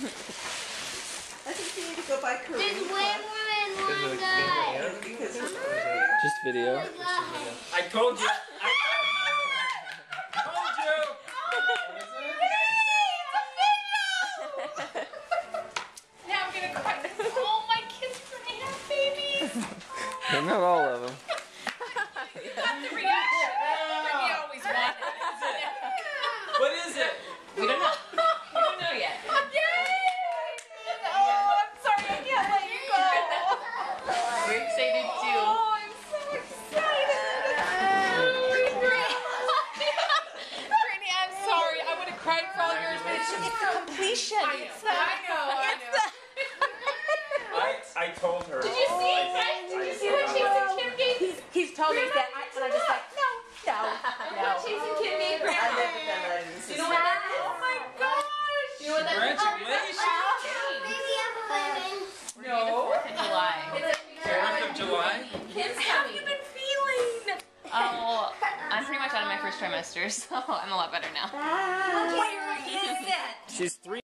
I think you need to go by Korean. There's way more than one guy. Because Just video. I told you. I told you. Now I'm gonna cry because all my kids are gonna have babies. But not all of them. You got the reaction that we always wanted. What is it? We don't know. We don't know yet. Yay! Oh, I'm sorry, I can't let you go. We're excited too. Oh, I'm so excited. Brittany, I'm sorry. I would have cried for all yours, but it's just the completion. I know. I told her. Did you see it? Did you see what Chasing Kim gave? He's told me that, and I'm just like, no. Chasing Kim gave I Grandma. never done that in You know what that is? Oh my gosh. You know what that is? Congratulations. Maybe I'm living. No. 4th of July. 4th of July? Kim's how have you been feeling? Oh, I'm pretty much out of my first trimester, so I'm a lot better now. Where is it? She's 3.